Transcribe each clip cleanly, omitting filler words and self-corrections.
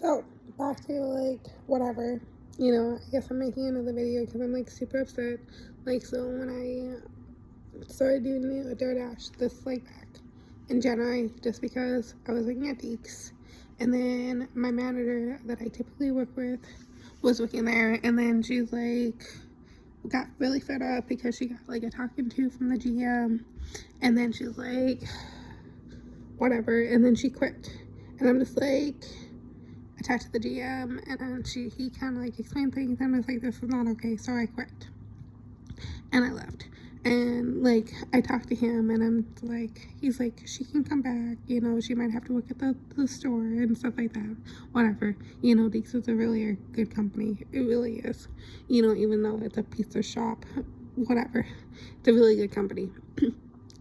So, back to, like, whatever. I guess I'm making another video because I'm, like, super upset. Like, so when I started doing the DoorDash this, like, back in January, just because I was looking at Deeks. And then my manager that I typically work with was working there. And then she's, like, got really fed up because she got, like, a talking to from the GM. And then she's, like, whatever. And then she quit. And I'm just, like... I talked to the GM, and he kind of like explained things, and I was like, this is not okay, so I quit. And I left. And like, I talked to him, and I'm like, he's like, she can come back, she might have to work at the store and stuff like that. Whatever. Deeks is a really good company. It really is. Even though it's a pizza shop, whatever. It's a really good company.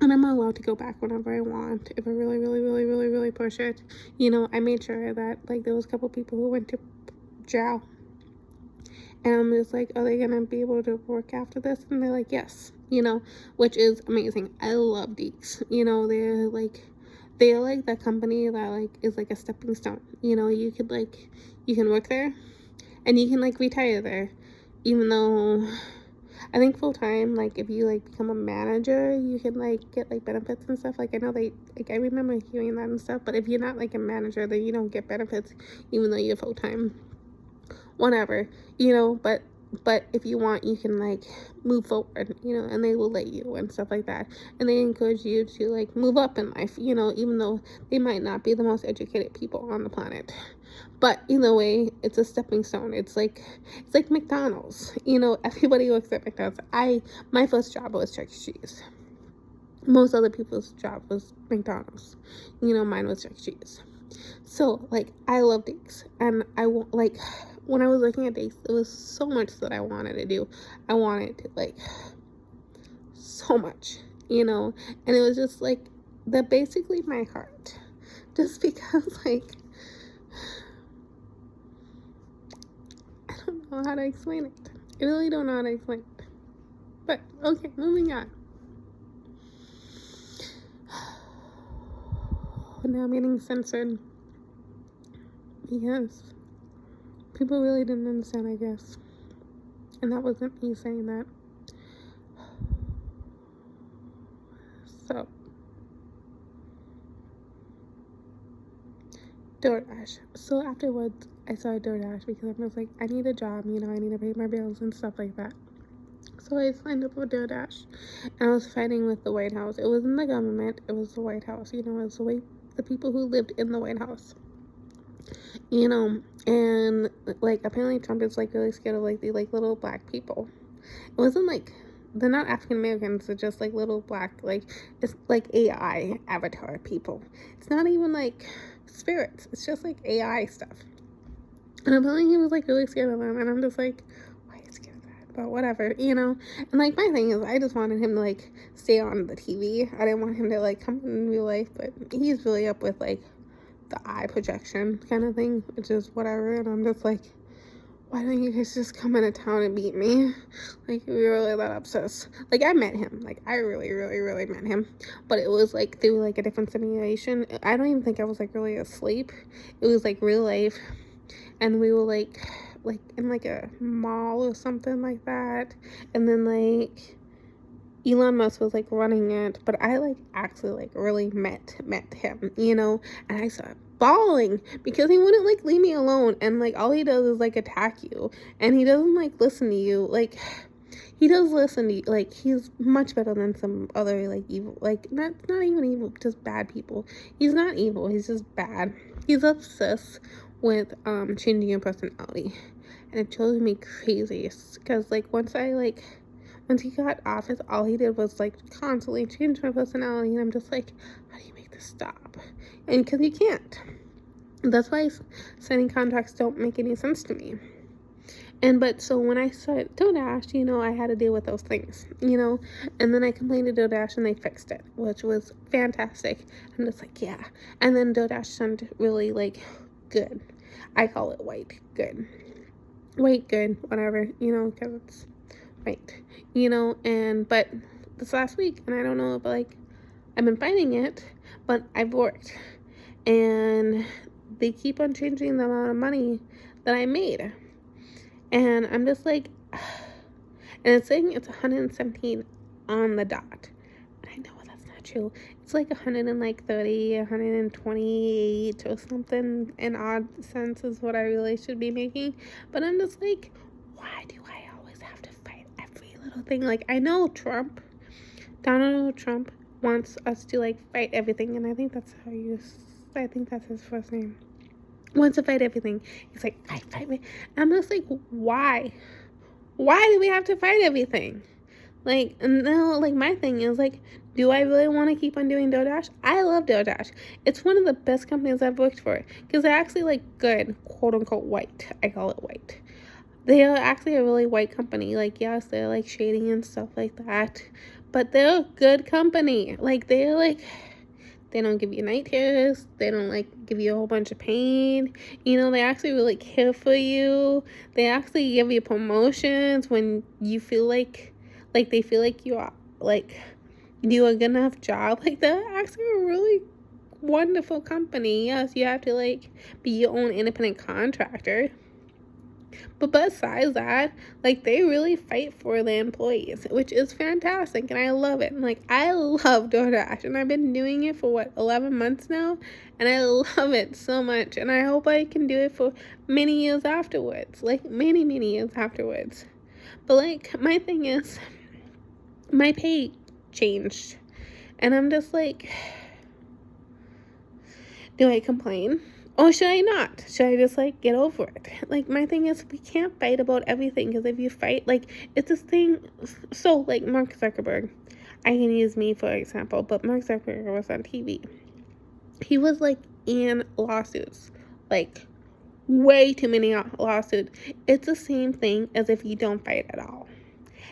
And I'm allowed to go back whenever I want if I really, really, really, really, really push it. I made sure that, like, there was a couple people who went to jail. And I'm just like, are they going to be able to work after this? And they're like, yes, which is amazing. I love Deeks. They're like that company that, like, is like a stepping stone. You can work there and you can, like, retire there. Even though... I think full time, like, if you, like, become a manager, you can, like, get, like, benefits and stuff. Like, I know I remember hearing that and stuff, but if you're not, like, a manager, then you don't get benefits, even though you're full time. Whatever, but if you want, you can, like, move forward, and they will let you and stuff like that. And they encourage you to, like, move up in life, even though they might not be the most educated people on the planet. But either way, it's a stepping stone. It's like McDonald's. Everybody works at McDonald's. My first job was Chuck E. Cheese. Most other people's job was McDonald's. Mine was Chuck E. Cheese. So, like, I love Deeks. And when I was looking at Deeks, there was so much that I wanted to do. I wanted to, like, so much, and it was just, like, that basically my heart. Just because, like, I don't know how to explain it. I really don't know how to explain it. But, okay, moving on. Now I'm getting censored. Because people really didn't understand, I guess. And that wasn't me saying that. So, DoorDash. So afterwards, I started DoorDash because I was like, I need a job, I need to pay my bills and stuff like that. So I signed up for DoorDash, and I was fighting with the White House. It wasn't the government, it was the White House. It was the people who lived in the White House. And, like, apparently Trump is, like, really scared of, like, the, like, little black people. It wasn't, like, they're not African Americans, they're just, like, little black, like, it's, like, AI avatar people. It's not even, like, spirits. It's just, like, AI stuff. And apparently he was, like, really scared of them, and I'm just, like, why are you scared of that? But whatever, And, like, my thing is, I just wanted him to, like, stay on the TV. I didn't want him to, like, come in real life, but he's really up with, like, the eye projection kind of thing, which is whatever. And I'm just like, why don't you guys just come into town and beat me? Like, we're really that obsessed. Like, I met him. Like, I really, really, really met him. But it was, like, through, like, a different simulation. I don't even think I was, like, really asleep. It was, like, real life. And we were, like, in, like, a mall or something like that. And then, like, Elon Musk was, like, running it, but I, like, actually, like, really met him, and I started bawling because he wouldn't, like, leave me alone, and, like, all he does is, like, attack you, and he doesn't, like, listen to you. Like, he does listen to you. Like, he's much better than some other, like, evil, like, not even evil, just bad people. He's not evil, he's just bad. He's obsessed with changing your personality, and it drove me crazy because, like, once he got office, all he did was, like, constantly change my personality, and I'm just like, how do you make this stop? And because you can't. That's why signing contracts don't make any sense to me. But so when I started DoorDash, I had to deal with those things, and then I complained to DoorDash and they fixed it, which was fantastic. I'm just like, yeah. And then DoorDash turned really, like, good. I call it white good, whatever, because it's right, but this last week, and I don't know, but, like, I've been fighting it, but I've worked, and they keep on changing the amount of money that I made. And I'm just like, and it's saying it's 117 on the dot. And I know that's not true. It's like 130, 128 or something in odd sense is what I really should be making. But I'm just like, why do I always have to fight every little thing? Like, I know Donald Trump wants us to like fight everything, and I think that's his first name. Wants to fight everything. He's like, fight me. And I'm just like, why? Why do we have to fight everything? Like, and now, like, my thing is, like, do I really want to keep on doing DoorDash? I love DoorDash. It's one of the best companies I've worked for, because they're actually, like, good, quote-unquote, white. I call it white. They are actually a really white company. Like, yes, they're, like, shady and stuff like that, but they're a good company. Like, they're, like, they don't give you night terrors. They don't, like, give you a whole bunch of pain. You know, they actually really care for you. They actually give you promotions when you feel like they feel like you are, like, do a good enough job. Like, they're actually a really wonderful company. Yes, you have to, like, be your own independent contractor. But besides that, like, they really fight for the employees, which is fantastic, and I love it. And, like, I love DoorDash, and I've been doing it for, 11 months now, and I love it so much, and I hope I can do it for many years afterwards, like, many, many years afterwards. But, like, my thing is, my pay changed, and I'm just like, do I complain? Or should I not? Should I just, like, get over it? Like, my thing is, we can't fight about everything, because if you fight, like, it's this thing. So, like, Mark Zuckerberg, I can use me for example, but Mark Zuckerberg was on TV. He was, like, in lawsuits, like, way too many lawsuits. It's the same thing as if you don't fight at all.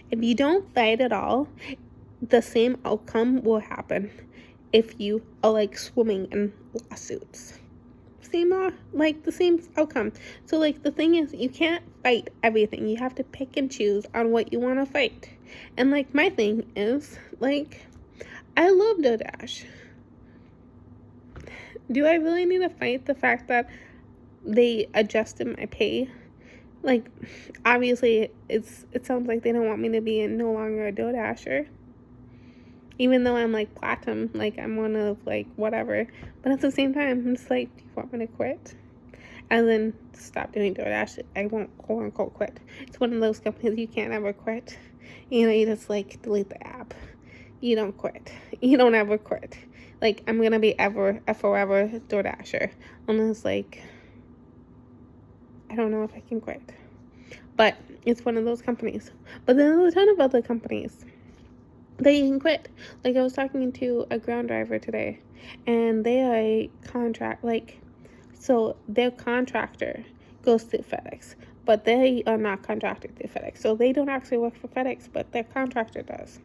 If you don't fight at all, the same outcome will happen if you are, like, swimming in lawsuits. The same outcome. So, like, the thing is, you can't fight everything. You have to pick and choose on what you want to fight. And, like, my thing is, like, I love DoorDash. Do I really need to fight the fact that they adjusted my pay? Like, obviously, it sounds like they don't want me to be no longer a DoorDasher. Even though I'm, like, platinum, like, I'm one of, like, whatever. But at the same time, I'm just like, do you want me to quit? And then stop doing DoorDash. I won't, quote unquote, quit. It's one of those companies you can't ever quit. You know, you just, like, delete the app. You don't quit. You don't ever quit. Like, I'm gonna be a forever DoorDasher. Unless, like, I don't know if I can quit. But it's one of those companies. But then there's a ton of other companies that you can quit. Like, I was talking to a ground driver today, and they are a contract, like, so their contractor goes to FedEx, but they are not contracted to FedEx, so they don't actually work for FedEx, but their contractor does.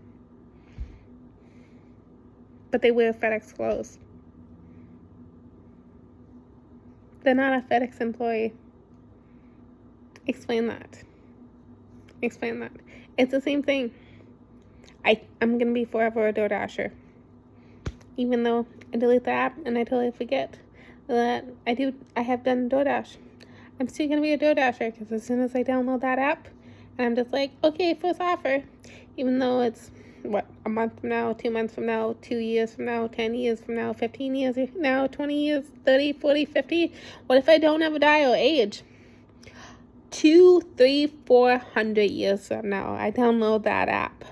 But they wear FedEx clothes. They're not a FedEx employee. Explain that. It's the same thing. I'm gonna be forever a DoorDasher. Even though I delete the app and I totally forget that I have done DoorDash. I'm still gonna be a DoorDasher, because as soon as I download that app, and I'm just like, okay, first offer. Even though it's, a month from now, 2 months from now, 2 years from now, 10 years from now, 15 years from now, 20 years, 30, 40, 50. What if I don't ever die or age? 200, 300, 400 years from now, I download that app.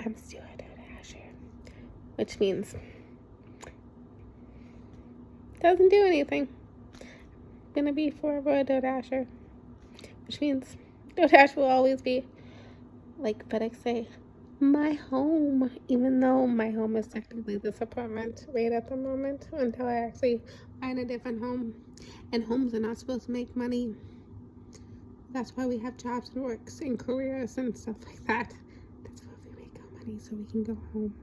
I'm still a DoorDasher, which means doesn't do anything. I'm gonna be forever a DoorDasher, which means DoorDash will always be, like FedEx say, my home, even though my home is technically this apartment right at the moment, until I actually find a different home. And homes are not supposed to make money. That's why we have jobs and works and careers and stuff like that. That's why we make our money, so we can go home.